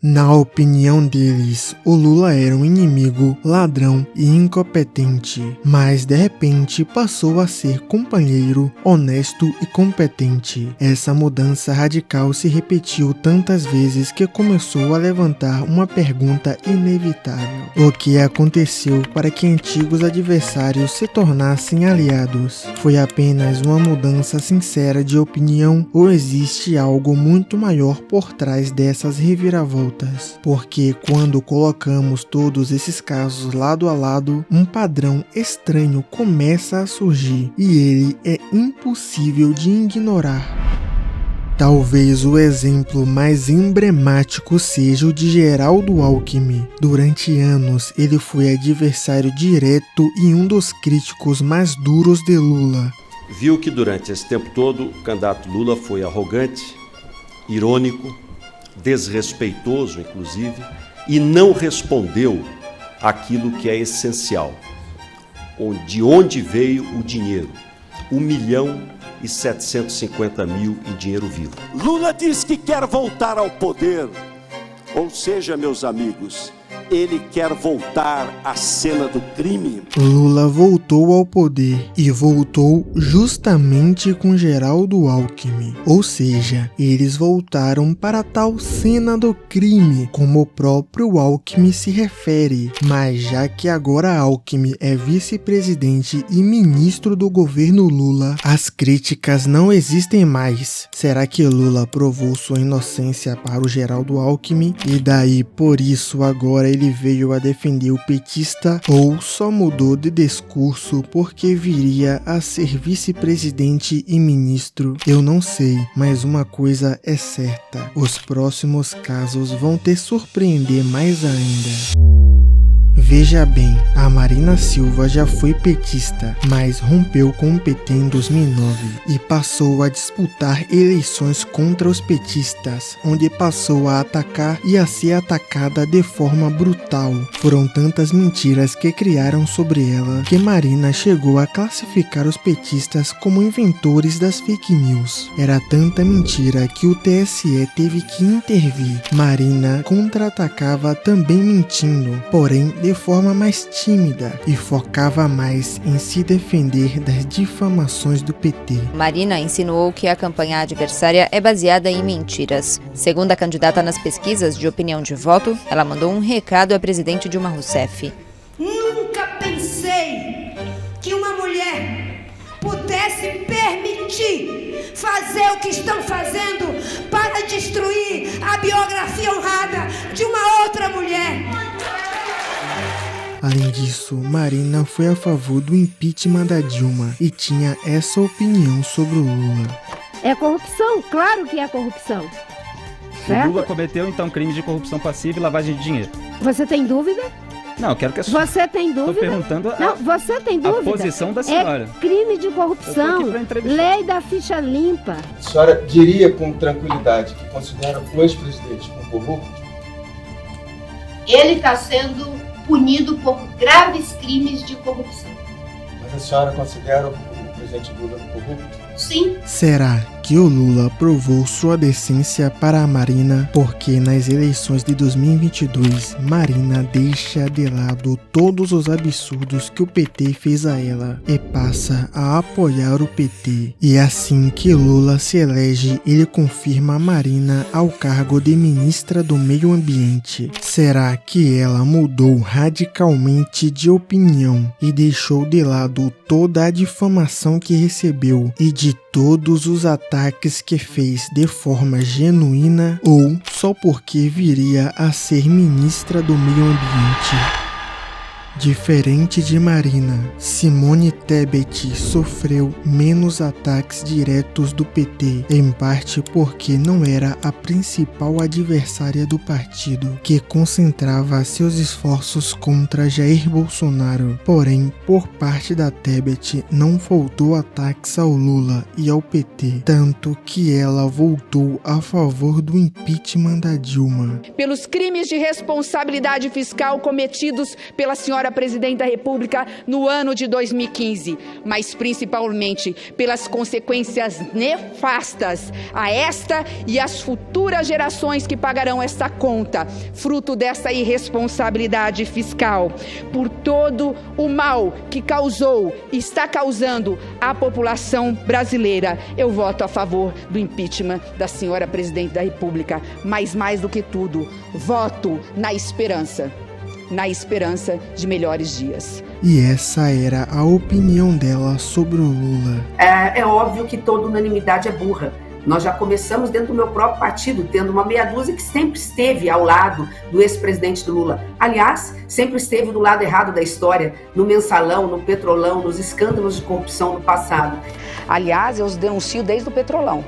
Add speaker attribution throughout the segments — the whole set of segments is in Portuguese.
Speaker 1: Na opinião deles, o Lula era um inimigo, ladrão e incompetente, mas de repente passou a ser companheiro, honesto e competente. Essa mudança radical se repetiu tantas vezes que começou a levantar uma pergunta inevitável: o que aconteceu para que antigos adversários se tornassem aliados? Foi apenas uma mudança sincera de opinião ou existe algo muito maior por trás dessas reviravoltas? Porque quando colocamos todos esses casos lado a lado, um padrão estranho começa a surgir e ele é impossível de ignorar. Talvez o exemplo mais emblemático seja o de Geraldo Alckmin. Durante anos, ele foi adversário direto e um dos críticos mais duros de Lula.
Speaker 2: Viu que durante esse tempo todo o candidato Lula foi arrogante, irônico, desrespeitoso, inclusive, e não respondeu aquilo que é essencial. De onde veio o dinheiro? 1.750.000 em dinheiro vivo.
Speaker 3: Lula diz que quer voltar ao poder, ou seja, meus amigos, ele quer voltar à cena do crime.
Speaker 1: Lula voltou ao poder e voltou justamente com Geraldo Alckmin. Ou seja, eles voltaram para tal cena do crime, como o próprio Alckmin se refere. Mas já que agora Alckmin é vice-presidente e ministro do governo Lula, as críticas não existem mais. Será que Lula provou sua inocência para o Geraldo Alckmin e daí por isso agora ele veio a defender o petista, ou só mudou de discurso porque viria a ser vice-presidente e ministro? Eu não sei, mas uma coisa é certa: os próximos casos vão te surpreender mais ainda. Veja bem, a Marina Silva já foi petista, mas rompeu com o PT em 2009 e passou a disputar eleições contra os petistas, onde passou a atacar e a ser atacada de forma brutal. Foram tantas mentiras que criaram sobre ela que Marina chegou a classificar os petistas como inventores das fake news. Era tanta mentira que o TSE teve que intervir. Marina contra-atacava também mentindo, porém de forma mais tímida, e focava mais em se defender das difamações do PT.
Speaker 4: Marina insinuou que a campanha adversária é baseada em mentiras. Segundo a candidata nas pesquisas de opinião de voto, ela mandou um recado à presidente Dilma Rousseff.
Speaker 5: Nunca pensei que uma mulher pudesse permitir fazer o que estão fazendo para destruir a biografia honrada de uma outra mulher.
Speaker 1: Além disso, Marina foi a favor do impeachment da Dilma e tinha essa opinião sobre o Lula.
Speaker 6: É corrupção, claro que é corrupção.
Speaker 7: O Lula cometeu, então, crime de corrupção passiva e lavagem de dinheiro.
Speaker 6: Você tem dúvida?
Speaker 7: Não, eu quero que a
Speaker 6: senhora... Você tem dúvida?
Speaker 7: Estou perguntando
Speaker 6: Não, você tem dúvida?
Speaker 7: A posição da senhora.
Speaker 6: É crime de corrupção, lei da ficha limpa.
Speaker 8: A senhora diria com tranquilidade que considera o ex-presidente um corrupto?
Speaker 9: Ele está sendo punido por graves crimes de corrupção.
Speaker 8: Mas a senhora considera o presidente Lula corrupto?
Speaker 9: Sim.
Speaker 1: Será que o Lula provou sua decência para a Marina? Porque nas eleições de 2022, Marina deixa de lado todos os absurdos que o PT fez a ela e passa a apoiar o PT. E assim que Lula se elege, ele confirma a Marina ao cargo de ministra do Meio Ambiente. Será que ela mudou radicalmente de opinião e deixou de lado toda a difamação que recebeu e de todos os ataques que fez de forma genuína, ou só porque viria a ser ministra do Meio Ambiente? Diferente de Marina, Simone Tebet sofreu menos ataques diretos do PT, em parte porque não era a principal adversária do partido, que concentrava seus esforços contra Jair Bolsonaro. Porém, por parte da Tebet, não faltou ataques ao Lula e ao PT, tanto que ela voltou a favor do impeachment da Dilma.
Speaker 10: Pelos crimes de responsabilidade fiscal cometidos pela senhora senhora Presidente da República no ano de 2015, mas principalmente pelas consequências nefastas a esta e as futuras gerações que pagarão esta conta, fruto dessa irresponsabilidade fiscal, por todo o mal que causou e está causando à população brasileira. Eu voto a favor do impeachment da senhora Presidente da República, mas mais do que tudo, voto na esperança de melhores dias.
Speaker 1: E essa era a opinião dela sobre o Lula.
Speaker 11: É óbvio que toda unanimidade é burra. Nós já começamos dentro do meu próprio partido, tendo uma meia dúzia que sempre esteve ao lado do ex-presidente do Lula. Aliás, sempre esteve do lado errado da história, no mensalão, no petrolão, nos escândalos de corrupção do passado.
Speaker 10: Aliás, eu os denuncio desde o petrolão.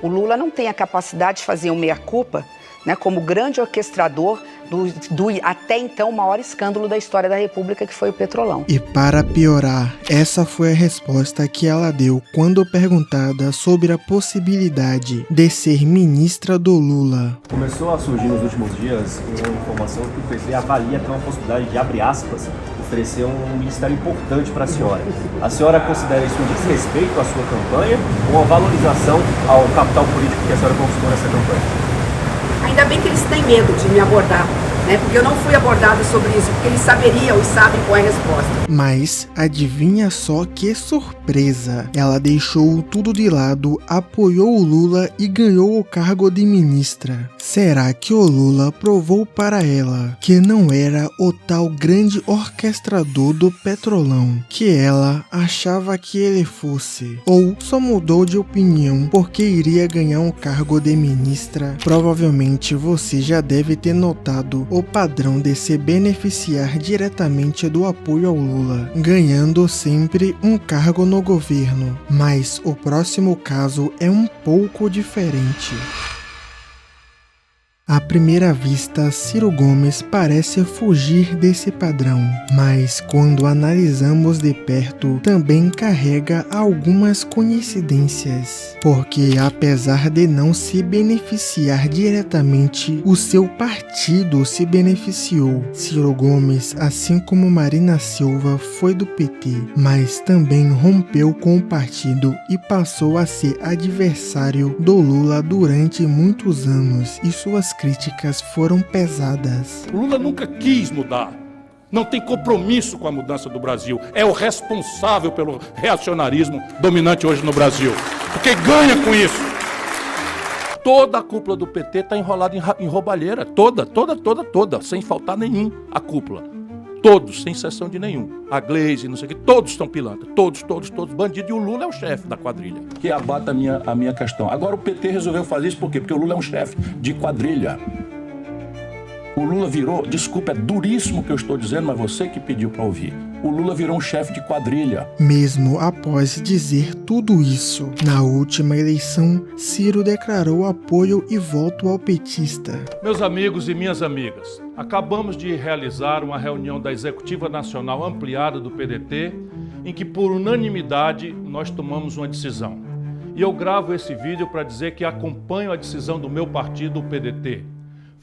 Speaker 10: O Lula não tem a capacidade de fazer um meia-culpa, né, como grande orquestrador do até então maior escândalo da história da República, que foi o petrolão.
Speaker 1: E para piorar, essa foi a resposta que ela deu quando perguntada sobre a possibilidade de ser ministra do Lula.
Speaker 12: Começou a surgir nos últimos dias uma informação que o PT avalia que é uma possibilidade de, abre aspas, oferecer um ministério importante para a senhora. A senhora considera isso um desrespeito à sua campanha ou uma valorização ao capital político que a senhora conquistou nessa campanha?
Speaker 11: Ainda bem que eles têm medo de me abordar, né? Porque eu não fui abordado sobre isso, porque eles saberiam e sabem qual é a resposta.
Speaker 1: Mas adivinha só que surpresa! Ela deixou tudo de lado, apoiou o Lula e ganhou o cargo de ministra. Será que o Lula provou para ela que não era o tal grande orquestrador do petrolão que ela achava que ele fosse? Ou só mudou de opinião porque iria ganhar um cargo de ministra? Provavelmente você já deve ter notado o padrão de se beneficiar diretamente do apoio ao Lula, ganhando sempre um cargo no governo. Mas o próximo caso é um pouco diferente. À primeira vista, Ciro Gomes parece fugir desse padrão, mas quando analisamos de perto, também carrega algumas coincidências. Porque apesar de não se beneficiar diretamente, o seu partido se beneficiou. Ciro Gomes, assim como Marina Silva, foi do PT, mas também rompeu com o partido e passou a ser adversário do Lula durante muitos anos, e suas críticas foram pesadas.
Speaker 13: O Lula nunca quis mudar, não tem compromisso com a mudança do Brasil, é o responsável pelo reacionarismo dominante hoje no Brasil, porque ganha com isso. Toda a cúpula do PT está enrolada em roubalheira, toda, sem faltar nenhum a cúpula. Todos, sem exceção de nenhum. A Gleisi, não sei o que, todos estão pilantra. Todos bandidos. E o Lula é o chefe da quadrilha.
Speaker 14: Que abata a minha questão. Agora o PT resolveu fazer isso por quê? Porque o Lula é um chefe de quadrilha. O Lula virou, desculpa, é duríssimo o que eu estou dizendo, mas você que pediu para ouvir. O Lula virou um chefe de quadrilha.
Speaker 1: Mesmo após dizer tudo isso, na última eleição, Ciro declarou apoio e voto ao petista.
Speaker 13: Meus amigos e minhas amigas, acabamos de realizar uma reunião da Executiva Nacional Ampliada do PDT, em que por unanimidade nós tomamos uma decisão. E eu gravo esse vídeo para dizer que acompanho a decisão do meu partido, o PDT.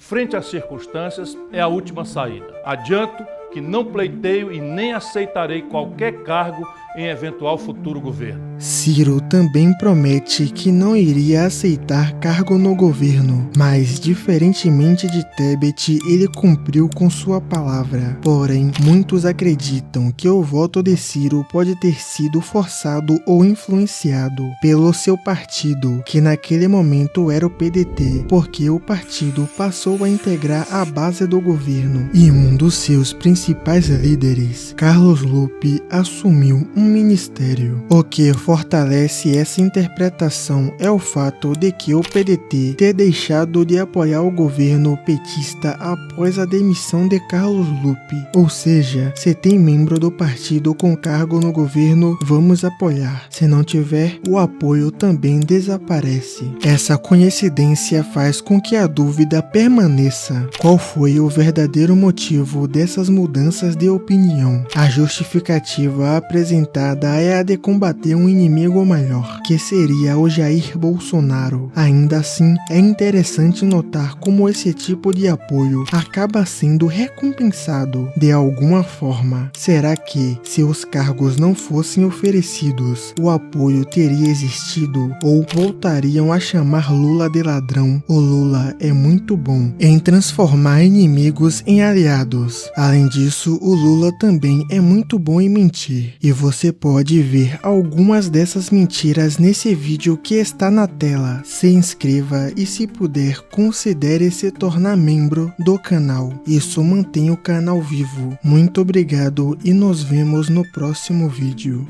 Speaker 13: Frente às circunstâncias, é a última saída. Adianto que não pleiteio e nem aceitarei qualquer cargo em eventual futuro governo.
Speaker 1: Ciro também promete que não iria aceitar cargo no governo, mas diferentemente de Tebet, ele cumpriu com sua palavra. Porém, muitos acreditam que o voto de Ciro pode ter sido forçado ou influenciado pelo seu partido, que naquele momento era o PDT, porque o partido passou a integrar a base do governo e um dos seus principais líderes, Carlos Lupe, assumiu um ministério. O que fortalece essa interpretação é o fato de que o PDT ter deixado de apoiar o governo petista após a demissão de Carlos Lupe. Ou seja, se tem membro do partido com cargo no governo, vamos apoiar. Se não tiver, o apoio também desaparece. Essa coincidência faz com que a dúvida permaneça. Qual foi o verdadeiro motivo motivo dessas mudanças de opinião. A justificativa apresentada é a de combater um inimigo maior, que seria o Jair Bolsonaro. Ainda assim, é interessante notar como esse tipo de apoio acaba sendo recompensado de alguma forma. Será que, se os cargos não fossem oferecidos, o apoio teria existido ou voltariam a chamar Lula de ladrão? O Lula é muito bom em transformar inimigos em aliados. Além disso, o Lula também é muito bom em mentir. E você pode ver algumas dessas mentiras nesse vídeo que está na tela. Se inscreva e, se puder, considere se tornar membro do canal. Isso mantém o canal vivo. Muito obrigado e nos vemos no próximo vídeo.